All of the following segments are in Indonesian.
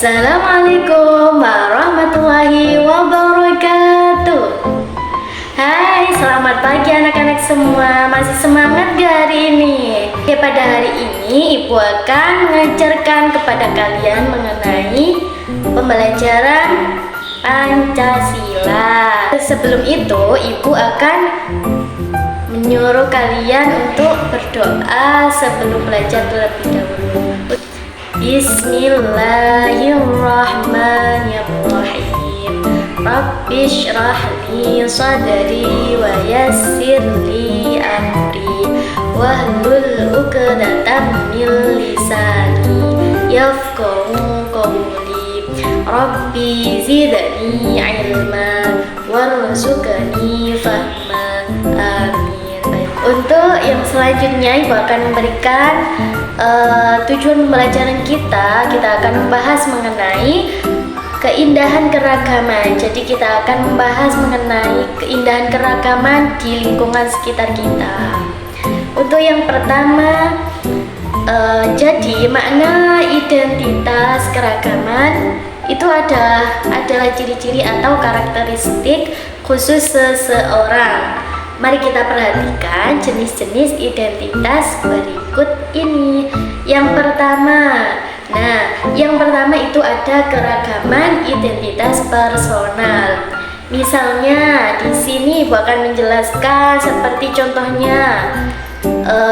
Assalamualaikum warahmatullahi wabarakatuh. Hai, selamat pagi anak-anak semua. Masih semangat gak hari ini? Ya, pada hari ini Ibu akan mengajarkan kepada kalian mengenai pembelajaran Pancasila. Sebelum itu, Ibu akan menyuruh kalian untuk berdoa sebelum belajar terlebih dahulu. Bismillahirrahmanirrahim. Rabbi shrah li sadri wa yassir li amri wahlul 'uqdatam min lisani yafqahu qawli. Rabbi zidni ilma warzuqni fahma. Amin. Untuk yang selanjutnya Ibu akan memberikan tujuan pembelajaran kita akan membahas mengenai keindahan keragaman. Jadi kita akan membahas mengenai keindahan keragaman di lingkungan sekitar kita. Untuk yang pertama, jadi makna identitas keragaman itu adalah ciri-ciri atau karakteristik khusus seseorang. Mari kita perhatikan jenis-jenis identitas berikut ini. Yang pertama itu ada keragaman identitas personal. Misalnya di sini Ibu akan menjelaskan seperti contohnya,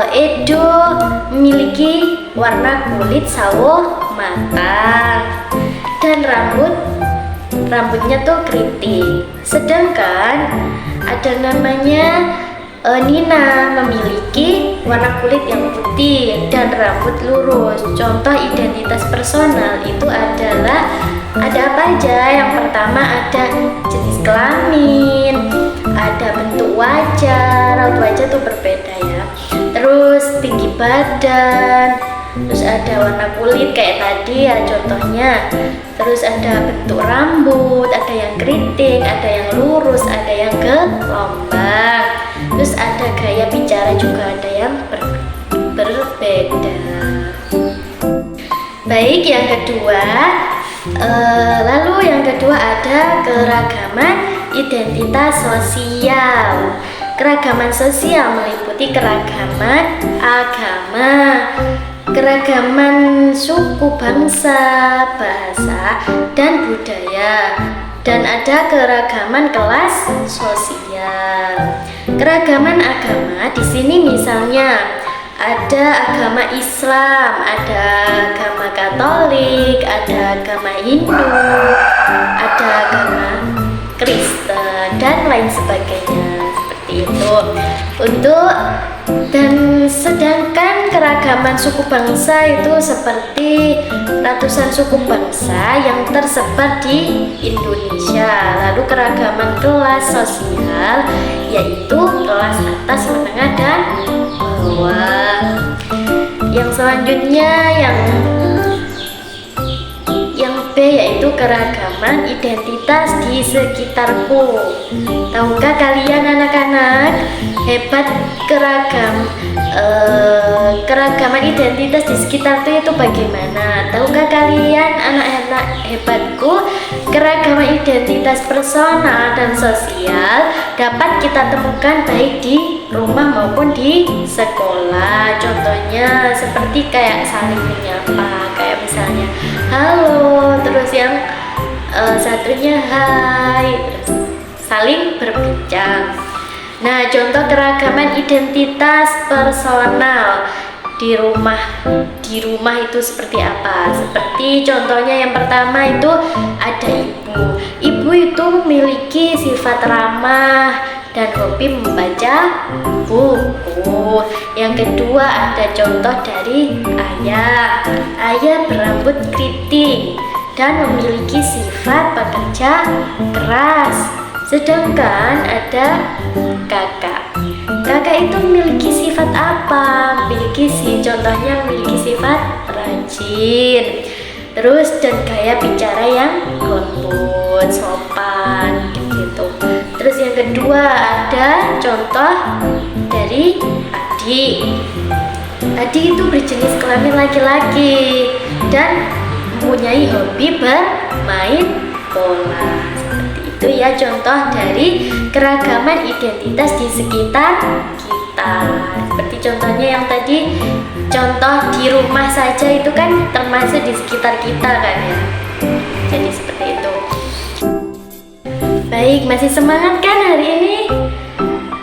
Edo memiliki warna kulit sawo matang dan rambutnya tuh keriting. Sedangkan ada namanya Nina memiliki warna kulit yang putih dan rambut lurus. Contoh identitas personal itu adalah ada apa aja? Yang pertama ada jenis kelamin, ada bentuk wajah, raut wajah tuh berbeda ya. Terus tinggi badan, terus ada warna kulit kayak tadi ya contohnya. Terus ada bentuk rambut, ada yang keriting, ada yang lurus, ada yang gelombang. Terus ada gaya bicara juga ada yang berbeda. Baik, yang kedua, lalu yang kedua ada keragaman identitas sosial. Keragaman sosial meliputi keragaman agama, keragaman suku, bangsa, bahasa, dan budaya, dan ada keragaman kelas sosial. Keragaman agama di sini misalnya ada agama Islam, ada agama Katolik, ada agama Hindu, ada agama Kristen, dan lain sebagainya. Seperti itu. Sedangkan keragaman suku bangsa itu seperti ratusan suku bangsa yang tersebar di Indonesia. Lalu keragaman kelas sosial yaitu kelas atas, menengah, dan bawah. Yang selanjutnya yang B yaitu keragaman identitas di sekitarku. Tahukah kalian anak-anak hebat keragaman identitas di sekitar itu bagaimana? Tahukah kalian anak-anak hebatku, keragaman identitas personal dan sosial dapat kita temukan baik di rumah maupun di sekolah. Contohnya seperti kayak saling menyapa, kayak misalnya halo, terus yang satunya hai, terus saling berbincang. Nah, contoh keragaman identitas personal di rumah itu seperti apa? Seperti contohnya yang pertama itu ada ibu. Ibu itu memiliki sifat ramah dan hobi membaca buku. Yang kedua ada contoh dari ayah. Ayah berambut keriting dan memiliki sifat pekerja keras. Sedangkan ada kakak. Kakak itu memiliki sifat apa? Contohnya memiliki sifat rajin. Terus dan gaya bicara yang lembut, sopan gitu. Terus yang kedua ada contoh dari adik. Adik itu berjenis kelamin laki-laki dan mempunyai hobi bermain bola. Seperti itu ya contoh dari keragaman identitas di sekitar kita. Seperti contohnya yang tadi, contoh di rumah saja itu kan termasuk di sekitar kita kan ya. Jadi seperti itu. Baik, masih semangat kan hari ini?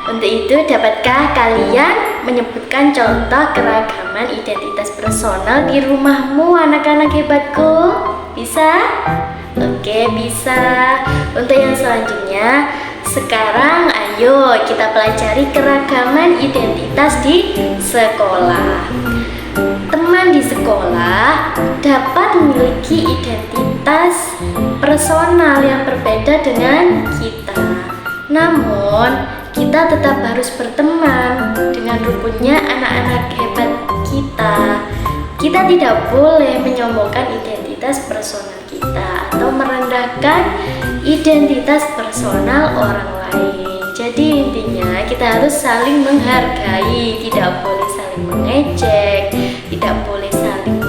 Untuk itu, dapatkah kalian menyebutkan contoh keragaman identitas personal di rumahmu, anak-anak hebatku? Bisa? Oke, bisa. Untuk yang selanjutnya, sekarang ayo kita pelajari keragaman identitas di sekolah. Teman di sekolah dapat memiliki identitas personal yang berbeda dengan kita. Namun, kita tetap harus berteman dengan rukunnya anak-anak hebat kita. Kita tidak boleh menyombongkan identitas personal kita atau merendahkan identitas personal orang lain. Jadi intinya kita harus saling menghargai, tidak boleh saling mengejek, tidak boleh saling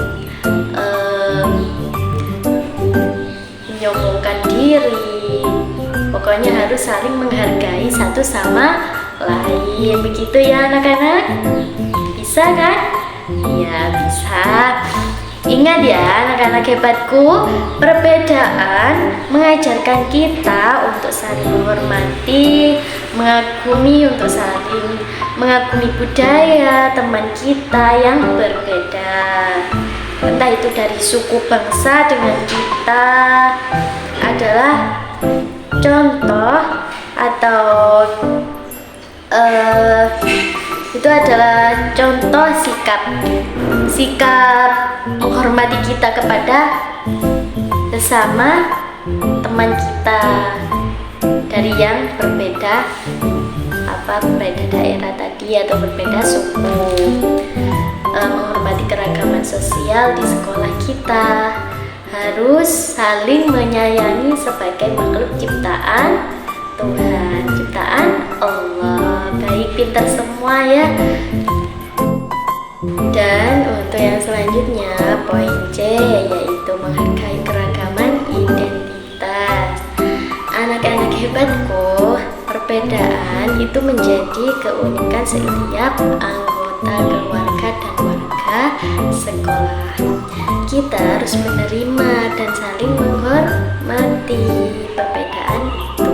menyombongkan diri. Pokoknya harus saling menghargai satu sama lain. Begitu ya anak-anak? Bisa kan? Iya bisa. Ingat ya anak-anak hebatku, perbedaan mengajarkan kita untuk saling menghormati, mengagumi budaya teman kita yang berbeda. Entah itu dari suku bangsa dengan kita adalah contoh atau itu adalah contoh sikap menghormati kita kepada sesama teman kita dari yang berbeda daerah tadi atau berbeda suku. Menghormati keragaman sosial di sekolah kita, harus saling menyayangi sebagai makhluk ciptaan Tuhan, ciptaan Allah. Baik, pintar semua ya. Dan untuk yang selanjutnya, poin C, yaitu menghargai keragaman identitas. Anak-anak hebatku, perbedaan itu menjadi keunikan setiap anggota keluarga dan warga sekolah. Kita harus menerima dan saling menghormati perbedaan itu.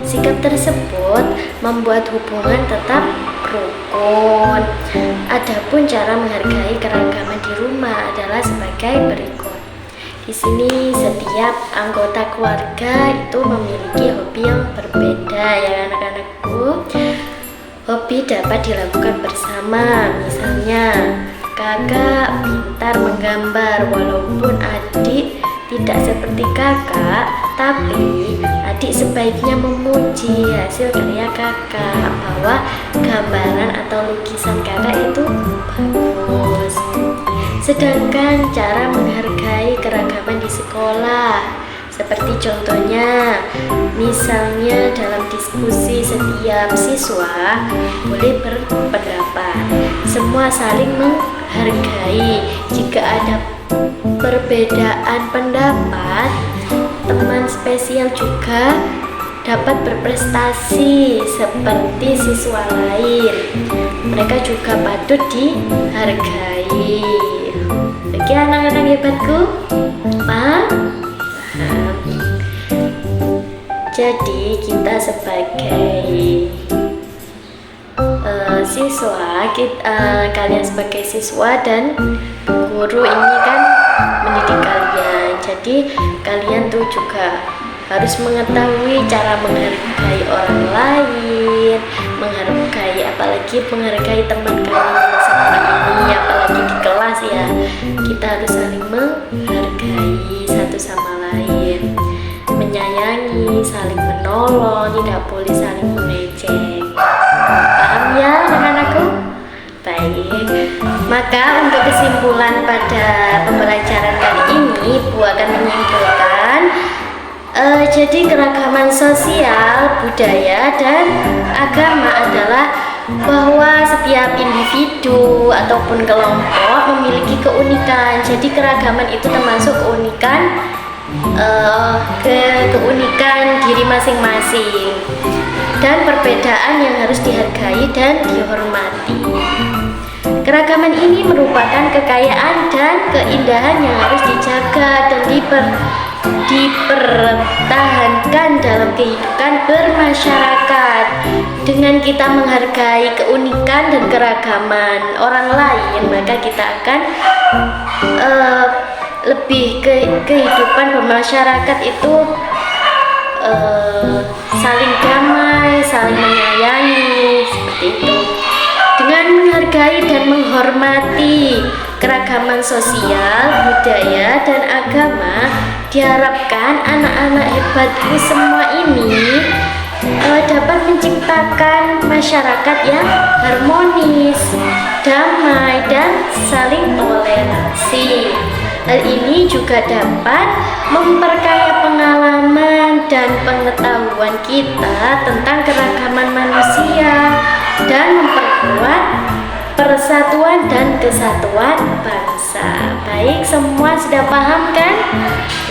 Sikap tersebut membuat hubungan tetap rukun. Adapun cara menghargai keragaman di rumah adalah sebagai berikut. Di sini setiap anggota keluarga itu memiliki hobi yang berbeda ya anak-anakku. Hobi dapat dilakukan bersama, misalnya kakak pintar menggambar, walaupun adik tidak seperti kakak, tapi adik sebaiknya memuji hasil karya kakak bahwa gambaran atau lukisan kakak itu bagus. Sedangkan cara menghargai keragaman di sekolah, seperti contohnya, misalnya dalam diskusi setiap siswa boleh berpendapat. Semua saling menghargai. Jika ada perbedaan pendapat, teman spesial juga dapat berprestasi seperti siswa lain. Mereka juga patut dihargai. Oke anak-anak hebatku, paham? Jadi kita sebagai siswa, kalian sebagai siswa dan guru ini kan mendidik kalian. Jadi kalian tuh juga harus mengetahui cara menghargai orang lain, apalagi menghargai teman kalian seperti ini, apalagi di kelas ya. Kita harus saling menghargai satu sama lain, menyayangi, saling menolong, tidak boleh saling mengejek. Paham ya anak-anakku? Baik, maka untuk kesimpulan pada pembelajaran kali ini, Bu akan menyimpulkan jadi keragaman sosial, budaya, dan agama adalah bahwa setiap individu ataupun kelompok memiliki keunikan. Jadi keragaman itu termasuk keunikan diri masing-masing dan perbedaan yang harus dihargai dan dihormati. Keragaman ini merupakan kekayaan dan keindahan yang harus dijaga dan dipertahankan dalam kehidupan bermasyarakat. Dengan kita menghargai keunikan dan keragaman orang lain, maka kita akan lebih kehidupan bermasyarakat itu saling damai, saling menyayangi, seperti itu. Dengan menghargai dan menghormati keragaman sosial, budaya, dan agama, diharapkan anak-anak hebatku semua ini dapat menciptakan masyarakat yang harmonis, damai, dan saling toleransi. Hal ini juga dapat memperkaya pengalaman dan pengetahuan kita tentang keragaman manusia dan memperkuat persatuan dan kesatuan bangsa. Baik, semua sudah paham kan?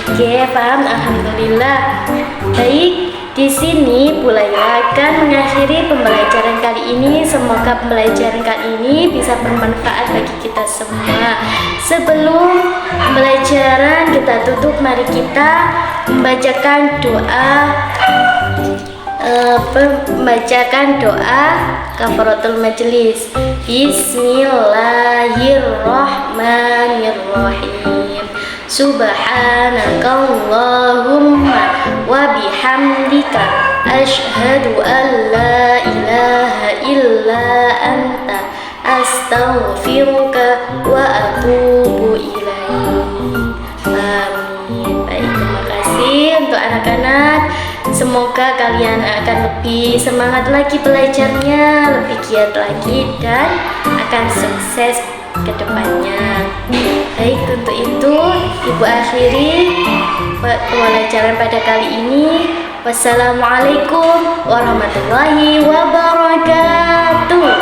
Oke, paham, alhamdulillah. Baik, di sini Bu Laila akan mengakhiri pembelajaran kali ini. Semoga pembelajaran kali ini bisa bermanfaat bagi kita semua. Sebelum pembelajaran kita tutup, mari kita membacakan doa kafaratul majelis. Bismillahirrahmanirrahim. Subhanakallahumma wa bihamdika asyhadu an la ilaha illa anta astaghfiruka wa atubu ilaik. Amin. Baik, terima kasih untuk anak-anak. Semoga kalian akan lebih semangat lagi belajarnya, lebih giat lagi, dan akan sukses ke depannya. Baik, untuk itu Ibu akhiri pembelajaran pada kali ini. Wassalamualaikum warahmatullahi wabarakatuh.